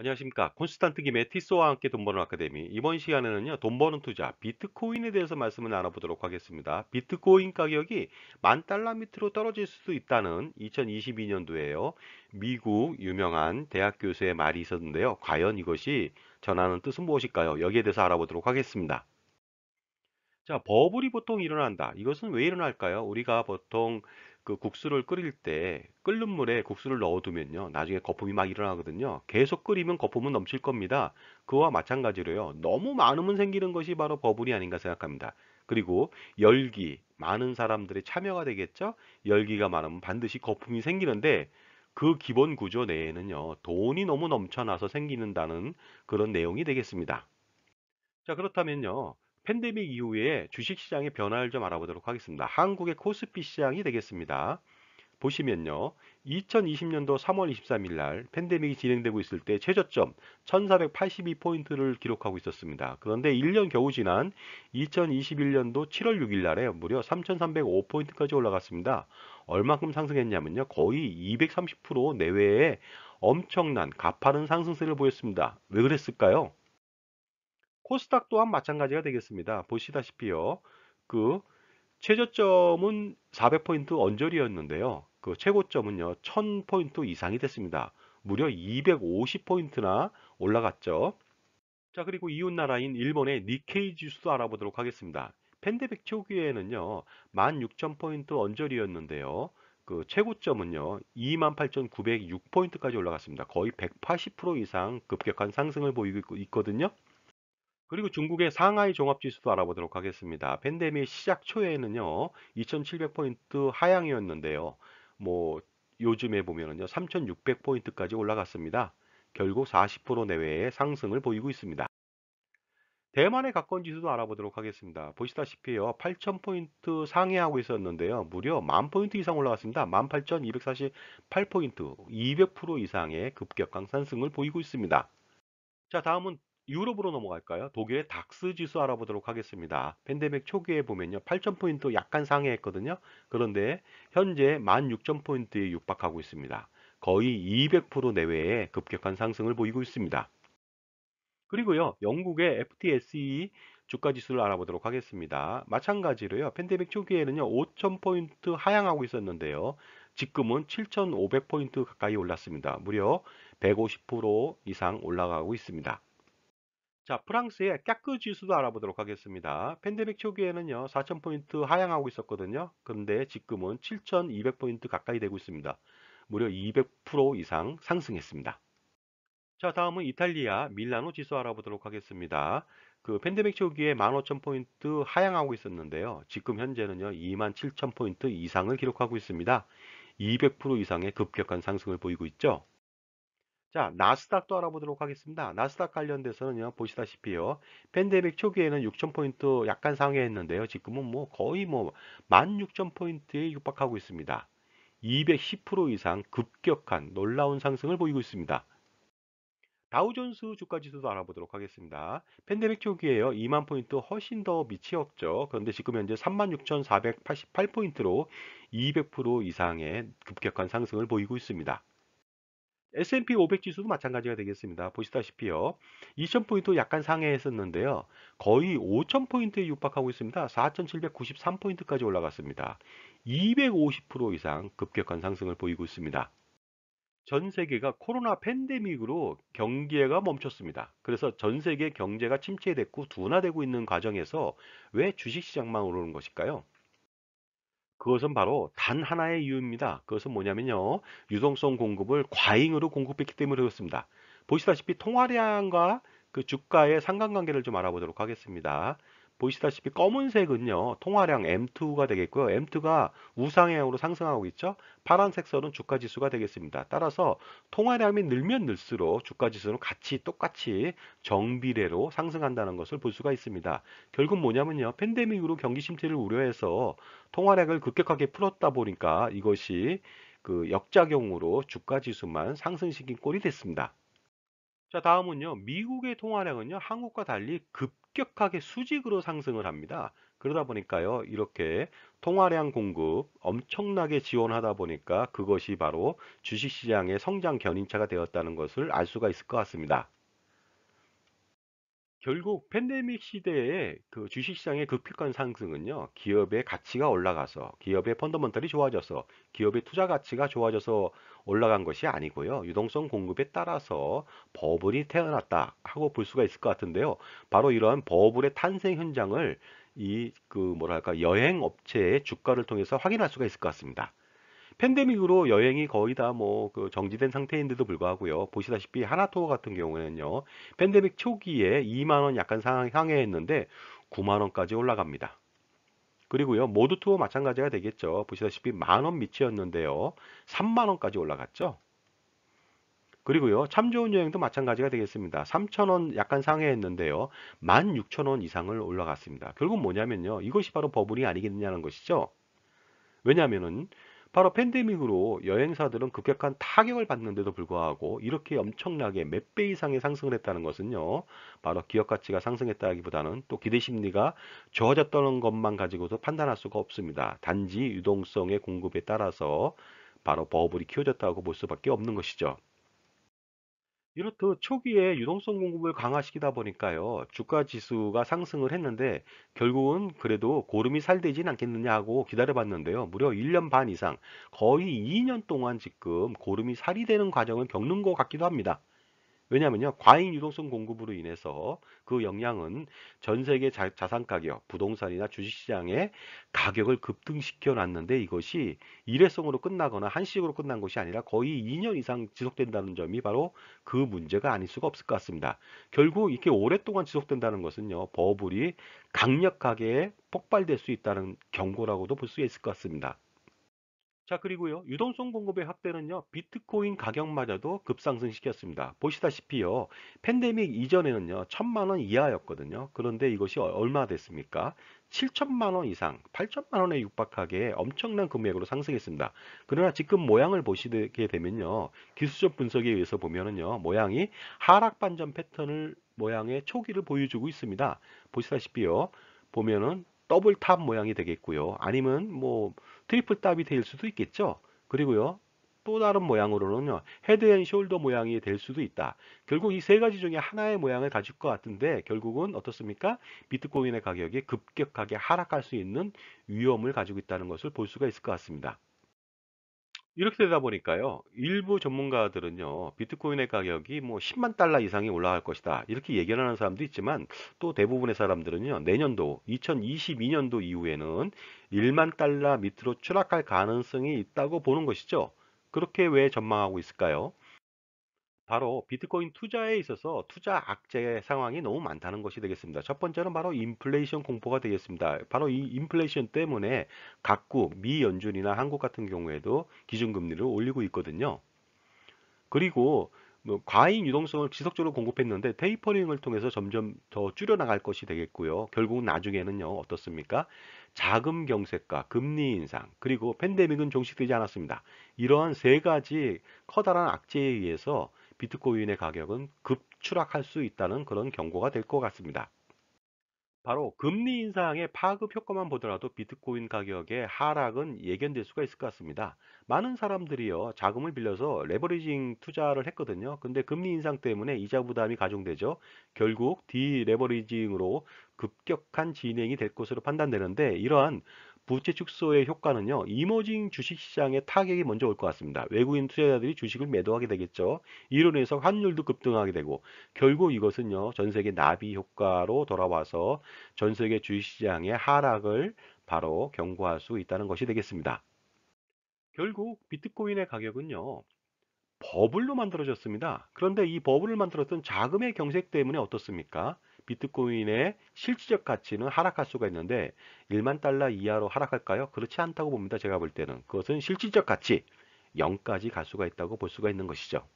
안녕하십니까. 콘스탄트 김의 티쏘와 함께 돈 버는 아카데미. 이번 시간에는요, 돈 버는 투자, 비트코인에 대해서 말씀을 나눠보도록 하겠습니다. 비트코인 가격이 10,000달러 밑으로 떨어질 수도 있다는 2022년도에요. 미국 유명한 대학 교수의 말이 있었는데요. 과연 이것이 전하는 뜻은 무엇일까요? 여기에 대해서 알아보도록 하겠습니다. 자, 버블이 보통 일어난다. 이것은 왜 일어날까요? 우리가 보통 그 국수를 끓일 때 끓는 물에 국수를 넣어두면요. 나중에 거품이 막 일어나거든요. 계속 끓이면 거품은 넘칠 겁니다. 그와 마찬가지로요. 너무 많으면 생기는 것이 바로 버블이 아닌가 생각합니다. 그리고 열기, 많은 사람들의 참여가 되겠죠? 열기가 많으면 반드시 거품이 생기는데 그 기본 구조 내에는요. 돈이 너무 넘쳐나서 생기는다는 그런 내용이 되겠습니다. 자, 그렇다면요. 팬데믹 이후에 주식시장의 변화를 좀 알아보도록 하겠습니다. 한국의 코스피 시장이 되겠습니다. 보시면요. 2020년도 3월 23일 날 팬데믹이 진행되고 있을 때 최저점 1482포인트를 기록하고 있었습니다. 그런데 1년 겨우 지난 2021년도 7월 6일 날에 무려 3305포인트까지 올라갔습니다. 얼마큼 상승했냐면요. 거의 230% 내외의 엄청난 가파른 상승세를 보였습니다. 왜 그랬을까요? 코스닥 또한 마찬가지가 되겠습니다. 보시다시피요. 그 최저점은 400포인트 언저리였는데요. 그 최고점은요. 1000포인트 이상이 됐습니다. 무려 250포인트나 올라갔죠. 자, 그리고 이웃 나라인 일본의 니케이 지수도 알아보도록 하겠습니다. 팬데믹 초기에는요. 16,000포인트 언저리였는데요. 그 최고점은요. 28,906포인트까지 올라갔습니다. 거의 180% 이상 급격한 상승을 보이고 있거든요. 그리고 중국의 상하이 종합지수도 알아보도록 하겠습니다. 팬데믹 시작 초에는요, 2700포인트 하향이었는데요. 뭐, 요즘에 보면은요, 3600포인트까지 올라갔습니다. 결국 40% 내외의 상승을 보이고 있습니다. 대만의 가까운 지수도 알아보도록 하겠습니다. 보시다시피요, 8000포인트 상회하고 있었는데요, 무려 10,000포인트 이상 올라갔습니다. 18,248포인트, 200% 이상의 급격한 상승을 보이고 있습니다. 자, 다음은 유럽으로 넘어갈까요? 독일의 닥스 지수 알아보도록 하겠습니다. 팬데믹 초기에 보면요. 8,000포인트 약간 상회했거든요. 그런데 현재 16,000포인트에 육박하고 있습니다. 거의 200% 내외의 급격한 상승을 보이고 있습니다. 그리고요. 영국의 FTSE 주가 지수를 알아보도록 하겠습니다. 마찬가지로요. 팬데믹 초기에는요. 5,000포인트 하향하고 있었는데요. 지금은 7,500포인트 가까이 올랐습니다. 무려 150% 이상 올라가고 있습니다. 자, 프랑스의 까크 지수도 알아보도록 하겠습니다. 팬데믹 초기에는요, 4,000포인트 하향하고 있었거든요. 그런데 지금은 7,200포인트 가까이 되고 있습니다. 무려 200% 이상 상승했습니다. 자, 다음은 이탈리아 밀라노 지수 알아보도록 하겠습니다. 그 팬데믹 초기에 15,000포인트 하향하고 있었는데요. 지금 현재는요, 27,000포인트 이상을 기록하고 있습니다. 200% 이상의 급격한 상승을 보이고 있죠. 자, 나스닥도 알아보도록 하겠습니다. 나스닥 관련돼서는요, 보시다시피요, 팬데믹 초기에는 6,000포인트 약간 상회했는데요. 지금은 뭐 거의 뭐 16,000포인트에 육박하고 있습니다. 210% 이상 급격한 놀라운 상승을 보이고 있습니다. 다우존스 주가 지수도 알아보도록 하겠습니다. 팬데믹 초기에요, 2만 포인트 훨씬 더 밑이 없죠. 그런데 지금 현재 36,488포인트로 200% 이상의 급격한 상승을 보이고 있습니다. S&P 500 지수도 마찬가지가 되겠습니다. 보시다시피요. 2000포인트 약간 상회했었는데요. 거의 5000포인트에 육박하고 있습니다. 4793포인트까지 올라갔습니다. 250% 이상 급격한 상승을 보이고 있습니다. 전 세계가 코로나 팬데믹으로 경기가 멈췄습니다. 그래서 전 세계 경제가 침체됐고 둔화되고 있는 과정에서 왜 주식시장만 오르는 것일까요? 그것은 바로 단 하나의 이유입니다. 그것은 뭐냐면요. 유동성 공급을 과잉으로 공급했기 때문에 그렇습니다. 보시다시피 통화량과 그 주가의 상관관계를 좀 알아보도록 하겠습니다. 보시다시피 검은색은요. 통화량 M2가 되겠고요. M2가 우상향으로 상승하고 있죠. 파란색 선은 주가 지수가 되겠습니다. 따라서 통화량이 늘면 늘수록 주가 지수는 같이 똑같이 정비례로 상승한다는 것을 볼 수가 있습니다. 결국 뭐냐면요. 팬데믹으로 경기 침체를 우려해서 통화량을 급격하게 풀었다 보니까 이것이 그 역작용으로 주가 지수만 상승시킨 꼴이 됐습니다. 자, 다음은요. 미국의 통화량은요. 한국과 달리 급격하게 수직으로 상승을 합니다. 그러다 보니까요, 이렇게 통화량 공급 엄청나게 지원하다 보니까 그것이 바로 주식시장의 성장 견인차가 되었다는 것을 알 수가 있을 것 같습니다. 결국 팬데믹 시대에 그 주식시장의 급격한 상승은요, 기업의 가치가 올라가서, 기업의 펀더먼털이 좋아져서, 기업의 투자 가치가 좋아져서 올라간 것이 아니고요, 유동성 공급에 따라서 버블이 태어났다 하고 볼 수가 있을 것 같은데요. 바로 이러한 버블의 탄생 현장을 이 그 뭐랄까 여행 업체의 주가를 통해서 확인할 수가 있을 것 같습니다. 팬데믹으로 여행이 거의 다 뭐 그 정지된 상태인데도 불구하고요. 보시다시피 하나투어 같은 경우에는요. 팬데믹 초기에 2만 원 약간 상회했는데 9만 원까지 올라갑니다. 그리고요. 모두 투어 마찬가지가 되겠죠. 보시다시피 만원 밑이었는데요. 3만 원까지 올라갔죠. 그리고요. 참 좋은 여행도 마찬가지가 되겠습니다. 3천 원 약간 상회했는데요. 16,000원 이상을 올라갔습니다. 결국 뭐냐면요. 이것이 바로 버블이 아니겠느냐는 것이죠. 왜냐하면은 바로 팬데믹으로 여행사들은 급격한 타격을 받는데도 불구하고 이렇게 엄청나게 몇 배 이상의 상승을 했다는 것은요. 바로 기업 가치가 상승했다기보다는 또 기대 심리가 좋아졌다는 것만 가지고도 판단할 수가 없습니다. 단지 유동성의 공급에 따라서 바로 버블이 키워졌다고 볼 수밖에 없는 것이죠. 이렇듯 초기에 유동성 공급을 강화시키다 보니까요, 주가 지수가 상승을 했는데, 결국은 그래도 고름이 살되진 않겠느냐 하고 기다려봤는데요, 무려 1년 반 이상, 거의 2년 동안 지금 고름이 살이 되는 과정을 겪는 것 같기도 합니다. 왜냐하면요, 과잉 유동성 공급으로 인해서 그 영향은 전 세계 자산 가격, 부동산이나 주식시장의 가격을 급등시켜 놨는데 이것이 일회성으로 끝나거나 한시적으로 끝난 것이 아니라 거의 2년 이상 지속된다는 점이 바로 그 문제가 아닐 수가 없을 것 같습니다. 결국 이렇게 오랫동안 지속된다는 것은요, 버블이 강력하게 폭발될 수 있다는 경고라고도 볼 수 있을 것 같습니다. 자, 그리고요. 유동성 공급의 확대는요. 비트코인 가격마저도 급상승시켰습니다. 보시다시피요. 팬데믹 이전에는요. 1,000만 원 이하였거든요. 그런데 이것이 얼마 됐습니까? 7천만 원 이상, 8천만 원에 육박하게 엄청난 금액으로 상승했습니다. 그러나 지금 모양을 보시게 되면요. 기술적 분석에 의해서 보면은요. 모양이 하락 반전 패턴을 모양의 초기를 보여주고 있습니다. 보시다시피요. 보면은 더블 탑 모양이 되겠고요. 아니면 뭐 트리플 탑이 될 수도 있겠죠. 그리고요. 또 다른 모양으로는요. 헤드 앤 숄더 모양이 될 수도 있다. 결국 이 세 가지 중에 하나의 모양을 가질 것 같은데 결국은 어떻습니까? 비트코인의 가격이 급격하게 하락할 수 있는 위험을 가지고 있다는 것을 볼 수가 있을 것 같습니다. 이렇게 되다 보니까요. 일부 전문가들은요. 비트코인의 가격이 뭐 10만 달러 이상이 올라갈 것이다. 이렇게 예견하는 사람도 있지만 또 대부분의 사람들은요. 내년도 2022년도 이후에는 1만 달러 밑으로 추락할 가능성이 있다고 보는 것이죠. 그렇게 왜 전망하고 있을까요? 바로 비트코인 투자에 있어서 투자 악재 상황이 너무 많다는 것이 되겠습니다. 첫 번째는 바로 인플레이션 공포가 되겠습니다. 바로 이 인플레이션 때문에 각국, 미 연준이나 한국 같은 경우에도 기준금리를 올리고 있거든요. 그리고 뭐 과잉 유동성을 지속적으로 공급했는데 테이퍼링을 통해서 점점 더 줄여나갈 것이 되겠고요. 결국 나중에는요, 어떻습니까? 자금 경색과 금리 인상, 그리고 팬데믹은 종식되지 않았습니다. 이러한 세 가지 커다란 악재에 의해서 비트코인의 가격은 급추락할 수 있다는 그런 경고가 될 것 같습니다. 바로 금리 인상의 파급 효과만 보더라도 비트코인 가격의 하락은 예견될 수가 있을 것 같습니다. 많은 사람들이요, 자금을 빌려서 레버리징 투자를 했거든요. 근데 금리 인상 때문에 이자 부담이 가중되죠. 결국 디레버리징으로 급격한 진행이 될 것으로 판단되는데 이러한 부채 축소의 효과는요, 이머징 주식시장에 타격이 먼저 올 것 같습니다. 외국인 투자자들이 주식을 매도하게 되겠죠. 이로 인해서 환율도 급등하게 되고 결국 이것은요, 전 세계 나비 효과로 돌아와서 전 세계 주식시장의 하락을 바로 경고할 수 있다는 것이 되겠습니다. 결국 비트코인의 가격은요, 버블로 만들어졌습니다. 그런데 이 버블을 만들었던 자금의 경색 때문에 어떻습니까? 비트코인의 실질적 가치는 하락할 수가 있는데 1만 달러 이하로 하락할까요? 그렇지 않다고 봅니다. 제가 볼 때는. 그것은 실질적 가치 0까지 갈 수가 있다고 볼 수가 있는 것이죠.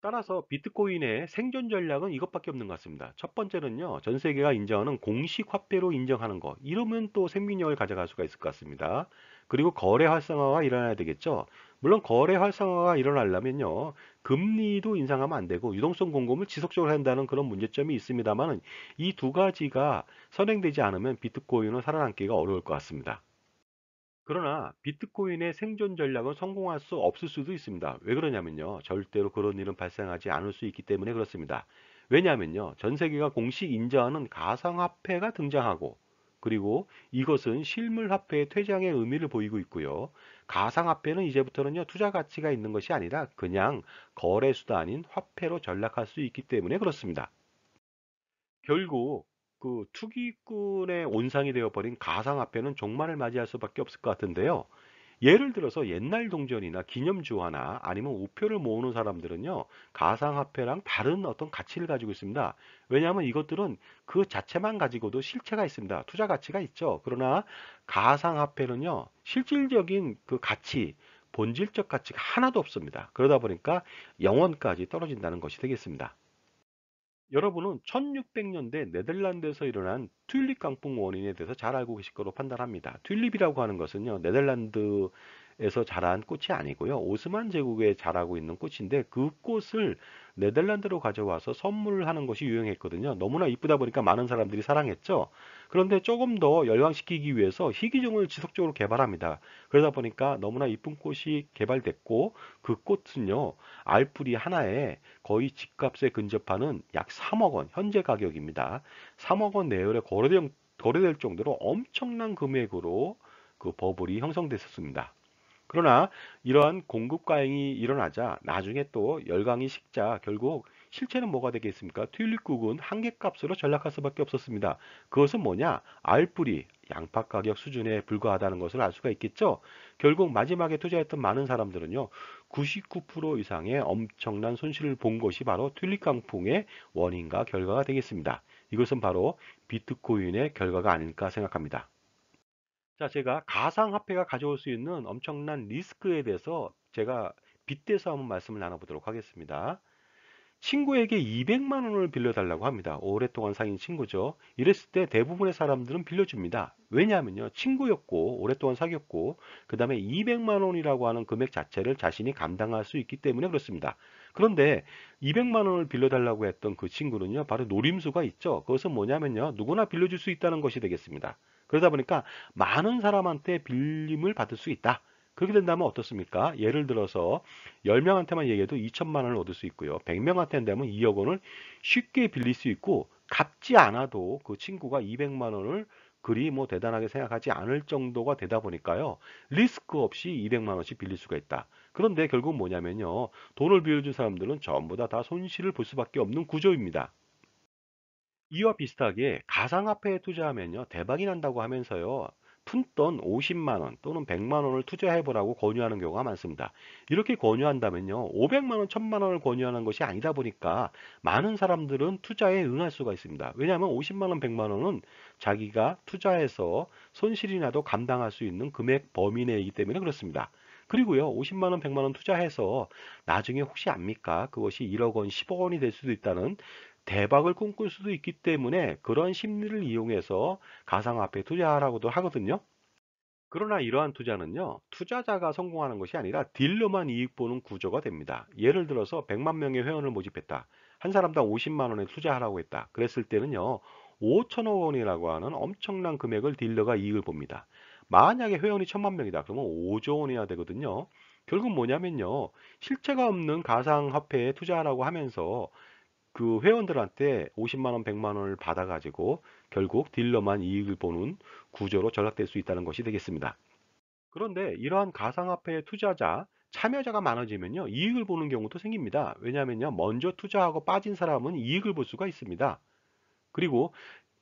따라서 비트코인의 생존 전략은 이것밖에 없는 것 같습니다. 첫 번째는요, 전 세계가 인정하는 공식 화폐로 인정하는 것. 이러면 또 생명력을 가져갈 수가 있을 것 같습니다. 그리고 거래 활성화가 일어나야 되겠죠. 물론 거래 활성화가 일어나려면요, 금리도 인상하면 안 되고 유동성 공급을 지속적으로 한다는 그런 문제점이 있습니다만은 이 두 가지가 선행되지 않으면 비트코인은 살아남기가 어려울 것 같습니다. 그러나 비트코인의 생존 전략은 성공할 수 없을 수도 있습니다. 왜 그러냐면요. 절대로 그런 일은 발생하지 않을 수 있기 때문에 그렇습니다. 왜냐하면요. 전 세계가 공식 인정하는 가상화폐가 등장하고 그리고 이것은 실물화폐의 퇴장의 의미를 보이고 있고요. 가상화폐는 이제부터는요. 투자 가치가 있는 것이 아니라 그냥 거래 수단인 화폐로 전락할 수 있기 때문에 그렇습니다. 결국 그 투기꾼의 온상이 되어버린 가상화폐는 종말을 맞이할 수밖에 없을 것 같은데요. 예를 들어서 옛날 동전이나 기념주화나 아니면 우표를 모으는 사람들은요, 가상화폐랑 다른 어떤 가치를 가지고 있습니다. 왜냐하면 이것들은 그 자체만 가지고도 실체가 있습니다. 투자 가치가 있죠. 그러나 가상화폐는요, 실질적인 그 가치, 본질적 가치가 하나도 없습니다. 그러다 보니까 영원까지 떨어진다는 것이 되겠습니다. 여러분은 1600년대 네덜란드에서 일어난 튤립 강풍 원인에 대해서 잘 알고 계실 거로 판단합니다. 튤립이라고 하는 것은요, 네덜란드에서 자란 꽃이 아니고요, 오스만 제국에 자라고 있는 꽃인데 그 꽃을 네덜란드로 가져와서 선물하는 것이 유행했거든요. 너무나 이쁘다 보니까 많은 사람들이 사랑했죠. 그런데 조금 더 열광시키기 위해서 희귀종을 지속적으로 개발합니다. 그러다 보니까 너무나 이쁜 꽃이 개발됐고 그 꽃은요, 알뿌리 하나에 거의 집값에 근접하는 약 3억 원, 현재 가격입니다. 3억 원 내외로 거래될 정도로 엄청난 금액으로 그 버블이 형성됐었습니다. 그러나 이러한 공급 과잉이 일어나자 나중에 또 열강이 식자 결국 실체는 뭐가 되겠습니까? 튤립국은 한계값으로 전락할 수밖에 없었습니다. 그것은 뭐냐? 알뿌리, 양파 가격 수준에 불과하다는 것을 알 수가 있겠죠? 결국 마지막에 투자했던 많은 사람들은요, 99% 이상의 엄청난 손실을 본 것이 바로 튤립 강풍의 원인과 결과가 되겠습니다. 이것은 바로 비트코인의 결과가 아닐까 생각합니다. 자, 제가 가상화폐가 가져올 수 있는 엄청난 리스크에 대해서 제가 빗대서 한번 말씀을 나눠보도록 하겠습니다. 친구에게 200만 원을 빌려달라고 합니다. 오랫동안 사귄 친구죠. 이랬을 때 대부분의 사람들은 빌려줍니다. 왜냐하면요, 친구였고 오랫동안 사귀었고 그 다음에 200만 원이라고 하는 금액 자체를 자신이 감당할 수 있기 때문에 그렇습니다. 그런데 200만 원을 빌려달라고 했던 그 친구는요, 바로 노림수가 있죠. 그것은 뭐냐면요, 누구나 빌려줄 수 있다는 것이 되겠습니다. 그러다 보니까 많은 사람한테 빌림을 받을 수 있다. 그렇게 된다면 어떻습니까? 예를 들어서 10명한테만 얘기해도 2천만 원을 얻을 수 있고요. 100명한테 한다면 2억 원을 쉽게 빌릴 수 있고 갚지 않아도 그 친구가 200만 원을 그리 뭐 대단하게 생각하지 않을 정도가 되다 보니까요. 리스크 없이 200만 원씩 빌릴 수가 있다. 그런데 결국 뭐냐면요. 돈을 빌려준 사람들은 전부 다 손실을 볼 수밖에 없는 구조입니다. 이와 비슷하게 가상화폐에 투자하면요, 대박이 난다고 하면서요, 푼돈 50만 원 또는 100만 원을 투자해 보라고 권유하는 경우가 많습니다. 이렇게 권유한다면요, 500만 원, 1000만 원을 권유하는 것이 아니다 보니까 많은 사람들은 투자에 응할 수가 있습니다. 왜냐하면 50만 원, 100만 원은 자기가 투자해서 손실이 나도 감당할 수 있는 금액 범위 내이기 때문에 그렇습니다. 그리고요, 50만 원, 100만 원 투자해서 나중에 혹시 압니까? 그것이 1억 원, 10억 원이 될 수도 있다는 대박을 꿈꿀 수도 있기 때문에 그런 심리를 이용해서 가상화폐에 투자하라고도 하거든요. 그러나 이러한 투자는요, 투자자가 성공하는 것이 아니라 딜러만 이익 보는 구조가 됩니다. 예를 들어서 100만 명의 회원을 모집했다. 한 사람당 50만 원에 투자하라고 했다. 그랬을 때는요, 5천억 원이라고 하는 엄청난 금액을 딜러가 이익을 봅니다. 만약에 회원이 1000만 명이다. 그러면 5조 원이나 되거든요. 결국 뭐냐면요, 실체가 없는 가상화폐에 투자하라고 하면서 그 회원들한테 50만 원, 100만 원을 받아가지고 결국 딜러만 이익을 보는 구조로 전락될 수 있다는 것이 되겠습니다. 그런데 이러한 가상화폐 투자자, 참여자가 많아지면요, 이익을 보는 경우도 생깁니다. 왜냐하면요, 먼저 투자하고 빠진 사람은 이익을 볼 수가 있습니다. 그리고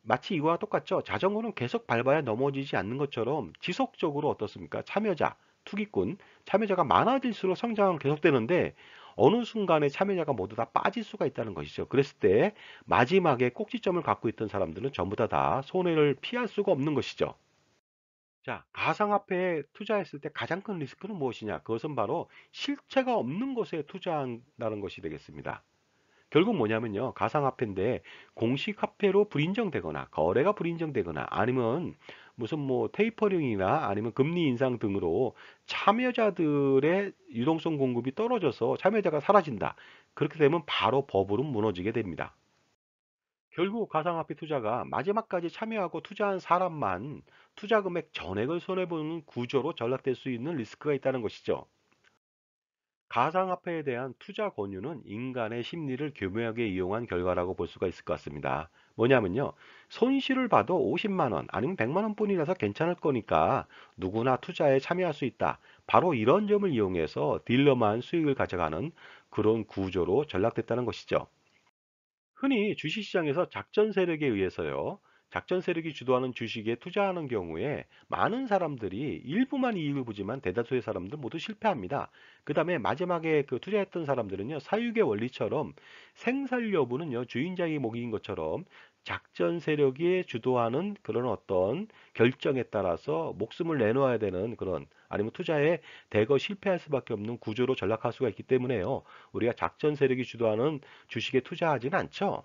마치 이거와 똑같죠. 자전거는 계속 밟아야 넘어지지 않는 것처럼 지속적으로 어떻습니까? 참여자, 투기꾼, 참여자가 많아질수록 성장은 계속되는데 어느 순간에 참여자가 모두 다 빠질 수가 있다는 것이죠. 그랬을 때 마지막에 꼭지점을 갖고 있던 사람들은 전부 다 손해를 피할 수가 없는 것이죠. 자, 가상화폐에 투자했을 때 가장 큰 리스크는 무엇이냐? 그것은 바로 실체가 없는 것에 투자한다는 것이 되겠습니다. 결국 뭐냐면요, 가상화폐인데 공식 화폐로 불인정되거나 거래가 불인정되거나 아니면 무슨 뭐 테이퍼링이나 아니면 금리 인상 등으로 참여자들의 유동성 공급이 떨어져서 참여자가 사라진다. 그렇게 되면 바로 버블은 무너지게 됩니다. 결국 가상화폐 투자가 마지막까지 참여하고 투자한 사람만 투자 금액 전액을 손해보는 구조로 전락될 수 있는 리스크가 있다는 것이죠. 가상화폐에 대한 투자 권유는 인간의 심리를 교묘하게 이용한 결과라고 볼 수가 있을 것 같습니다. 뭐냐면요. 손실을 봐도 50만 원 아니면 100만 원뿐이라서 괜찮을 거니까 누구나 투자에 참여할 수 있다. 바로 이런 점을 이용해서 딜러만 수익을 가져가는 그런 구조로 전락됐다는 것이죠. 흔히 주식시장에서 작전 세력에 의해서요. 작전 세력이 주도하는 주식에 투자하는 경우에 많은 사람들이 일부만 이익을 보지만 대다수의 사람들 모두 실패합니다. 그 다음에 마지막에 그 투자했던 사람들은요. 사육의 원리처럼 생살 여부는요. 주인장이 목인 것처럼 작전 세력이 주도하는 그런 어떤 결정에 따라서 목숨을 내놓아야 되는 그런 아니면 투자에 대거 실패할 수밖에 없는 구조로 전락할 수가 있기 때문에요. 우리가 작전 세력이 주도하는 주식에 투자하지는 않죠.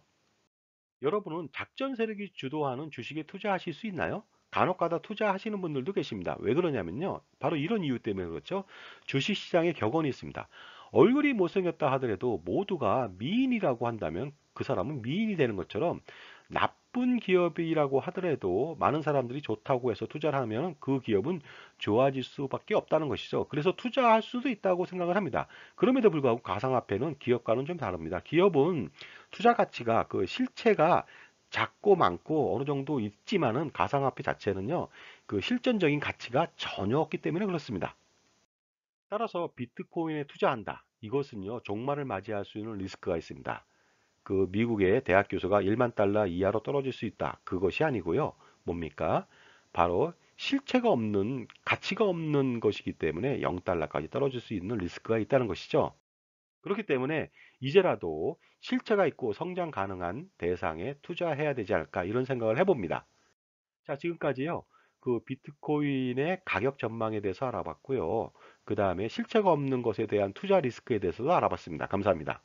여러분은 작전 세력이 주도하는 주식에 투자하실 수 있나요? 간혹가다 투자하시는 분들도 계십니다. 왜 그러냐면요. 바로 이런 이유 때문에 그렇죠. 주식시장에 격언이 있습니다. 얼굴이 못생겼다 하더라도 모두가 미인이라고 한다면 그 사람은 미인이 되는 것처럼 나쁜 기업이라고 하더라도 많은 사람들이 좋다고 해서 투자를 하면 그 기업은 좋아질 수밖에 없다는 것이죠. 그래서 투자할 수도 있다고 생각을 합니다. 그럼에도 불구하고 가상화폐는 기업과는 좀 다릅니다. 기업은 투자 가치가 그 실체가 작고 많고 어느 정도 있지만은 가상화폐 자체는요, 그 실존적인 가치가 전혀 없기 때문에 그렇습니다. 따라서 비트코인에 투자한다. 이것은요, 종말을 맞이할 수 있는 리스크가 있습니다. 그 미국의 대학 교수가 1만 달러 이하로 떨어질 수 있다. 그것이 아니고요. 뭡니까? 바로 실체가 없는, 가치가 없는 것이기 때문에 0달러까지 떨어질 수 있는 리스크가 있다는 것이죠. 그렇기 때문에 이제라도 실체가 있고 성장 가능한 대상에 투자해야 되지 않을까 이런 생각을 해봅니다. 자, 지금까지요. 그 비트코인의 가격 전망에 대해서 알아봤고요. 그 다음에 실체가 없는 것에 대한 투자 리스크에 대해서도 알아봤습니다. 감사합니다.